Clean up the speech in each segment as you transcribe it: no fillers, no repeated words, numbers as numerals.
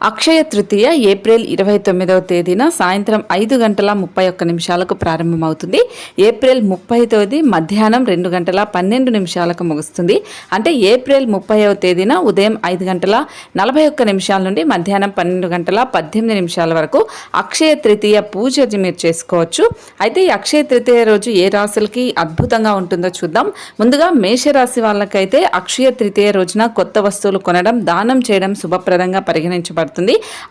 Akshaya Tritiya April 29వ తేదీన సాయంత్రం 5:31 ప్రారంభమవుతుంది. ఏప్రిల్ 30వ తేదీ మధ్యాహ్నం 2:12 ముగుస్తుంది. అంటే ఏప్రిల్ 30వ తేదీన ఉదయం 5:41 నుండి మధ్యాహ్నం 12:18 వరకు అక్షయ తృతీయ పూజ మీరు చేసుకోవచ్చు. అయితే ఈ అక్షయ తృతీయ రోజు ఏ రాశులకి అద్భుతంగా ఉంటుందో చూద్దాం. ముందుగా మేషరాశి వాళ్ళకైతే అక్షయ తృతీయ రోజున కొత్త వస్తువులు కొనడం, దానం చేయడం శుభప్రదంగా పరిగణించబడుతుంది.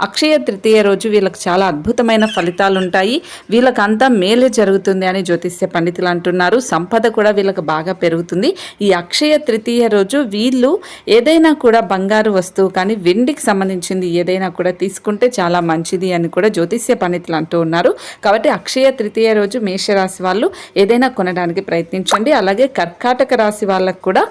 అక్షయ తృతీయ రోజు వీళ్ళకి చాలా అద్భుతమైన ఫలితాలు ఉంటాయి. వీళ్ళకి అంతా మేలే జరుగుతుంది అని జ్యోతిష్య పండితులు అంటున్నారు. సంపద కూడా వీళ్ళకి బాగా పెరుగుతుంది. ఈ అక్షయ తృతీయ రోజు వీళ్ళు ఏదైనా కూడా బంగారు వస్తువు కానీ వెండికి సంబంధించింది ఏదైనా కూడా తీసుకుంటే చాలా మంచిది అని కూడా జ్యోతిష్య పండితులు అంటూ ఉన్నారు. కాబట్టి అక్షయ తృతీయ రోజు మేషరాశి వాళ్ళు ఏదైనా కొనడానికి ప్రయత్నించండి. అలాగే కర్కాటక రాశి వాళ్ళకు కూడా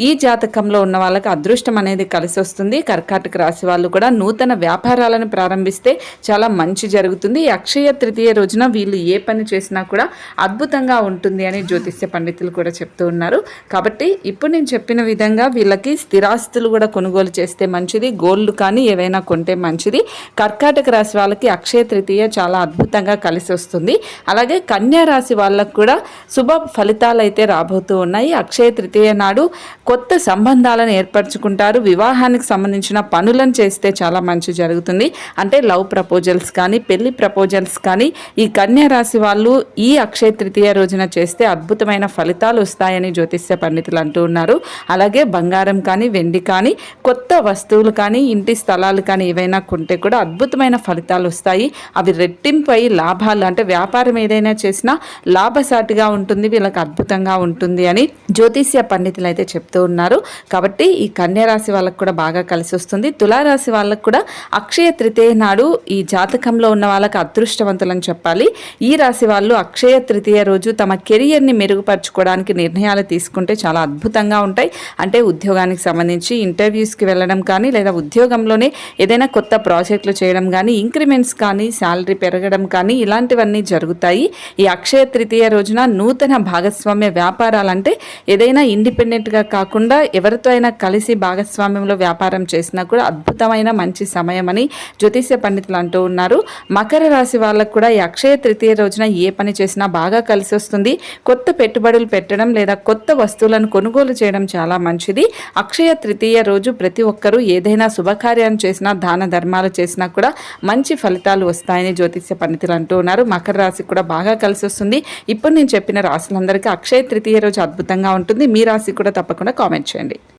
ఈ జాతకంలో ఉన్న వాళ్ళకి అదృష్టం అనేది కలిసి వస్తుంది. కర్కాటక రాశి వాళ్ళు కూడా నూతన వ్యాపారాలను ప్రారంభిస్తే చాలా మంచి జరుగుతుంది. ఈ అక్షయ తృతీయ రోజున వీళ్ళు ఏ పని చేసినా కూడా అద్భుతంగా ఉంటుంది అని జ్యోతిష్య పండితులు కూడా చెప్తూ ఉన్నారు. కాబట్టి ఇప్పుడు నేను చెప్పిన విధంగా వీళ్ళకి స్థిరాస్తులు కూడా కొనుగోలు చేస్తే మంచిది, గోల్డ్ కానీ ఏవైనా కొంటే మంచిది. కర్కాటక రాశి వాళ్ళకి అక్షయ తృతీయ చాలా అద్భుతంగా కలిసి వస్తుంది. అలాగే కన్యా రాశి వాళ్ళకు కూడా శుభ ఫలితాలు అయితే రాబోతూ ఉన్నాయి. అక్షయ తృతీయ నాడు కొత్త సంబంధాలను ఏర్పరచుకుంటారు. వివాహానికి సంబంధించిన పనులను చేస్తే చాలా మంచి జరుగుతుంది. అంటే లవ్ ప్రపోజల్స్ కానీ పెళ్లి ప్రపోజల్స్ కానీ ఈ కన్యా రాశి వాళ్ళు ఈ అక్షయ తృతీయ రోజున చేస్తే అద్భుతమైన ఫలితాలు వస్తాయని జ్యోతిష్య పండితులు అంటూ ఉన్నారు. అలాగే బంగారం కానీ వెండి కానీ కొత్త వస్తువులు కానీ ఇంటి స్థలాలు కానీ ఏవైనా కొంటే కూడా అద్భుతమైన ఫలితాలు వస్తాయి. అవి రెట్టింపై లాభాలు, అంటే వ్యాపారం ఏదైనా చేసినా లాభసాటిగా ఉంటుంది, వీళ్ళకి అద్భుతంగా ఉంటుంది అని జ్యోతిష్య పండితులు అయితే చెప్తూ ఉన్నారు. కాబట్టి ఈ కన్యా రాశి వాళ్ళకు కూడా బాగా కలిసి వస్తుంది. తులారాశి వాళ్ళకు కూడా అక్షయ తృతీయ నాడు ఈ జాతకంలో ఉన్న వాళ్ళకి అదృష్టవంతులని చెప్పాలి. ఈ రాశి వాళ్ళు అక్షయ తృతీయ రోజు తమ కెరియర్ని మెరుగుపరచుకోవడానికి నిర్ణయాలు తీసుకుంటే చాలా అద్భుతంగా ఉంటాయి. అంటే ఉద్యోగానికి సంబంధించి ఇంటర్వ్యూస్కి వెళ్ళడం కానీ, లేదా ఉద్యోగంలోనే ఏదైనా కొత్త ప్రాజెక్టులు చేయడం కానీ, ఇంక్రిమెంట్స్ కానీ, శాలరీ పెరగడం కానీ ఇలాంటివన్నీ జరుగుతాయి. ఈ అక్షయ తృతీయ రోజున నూతన భాగస్వామ్య వ్యాపారాలంటే ఏదైనా ఇండిపెండెంట్గా కాకుండా ఎవరితో అయినా కలిసి భాగస్వామ్యంలో వ్యాపారం చేసినా కూడా అద్భుతమైన మంచి సమయం అని జ్యోతిష్య పండితులు అంటూ ఉన్నారు. మకర రాశి వాళ్ళకు కూడా ఈ అక్షయ తృతీయ రోజున ఏ పని చేసినా బాగా కలిసి వస్తుంది. కొత్త పెట్టుబడులు పెట్టడం లేదా కొత్త వస్తువులను కొనుగోలు చేయడం చాలా మంచిది. అక్షయ తృతీయ రోజు ప్రతి ఒక్కరూ ఏదైనా శుభకార్యాన్ని చేసినా, దాన ధర్మాలు చేసినా కూడా మంచి ఫలితాలు వస్తాయని జ్యోతిష్య పండితులు అంటూ ఉన్నారు. మకర రాశి కూడా బాగా కలిసి వస్తుంది. ఇప్పుడు నేను చెప్పిన రాశులందరికీ అక్షయ తృతీయ రోజు అద్భుతంగా ఉంటుంది. మీ రాశి కూడా తప్పకుండా కామెంట్ చేయండి.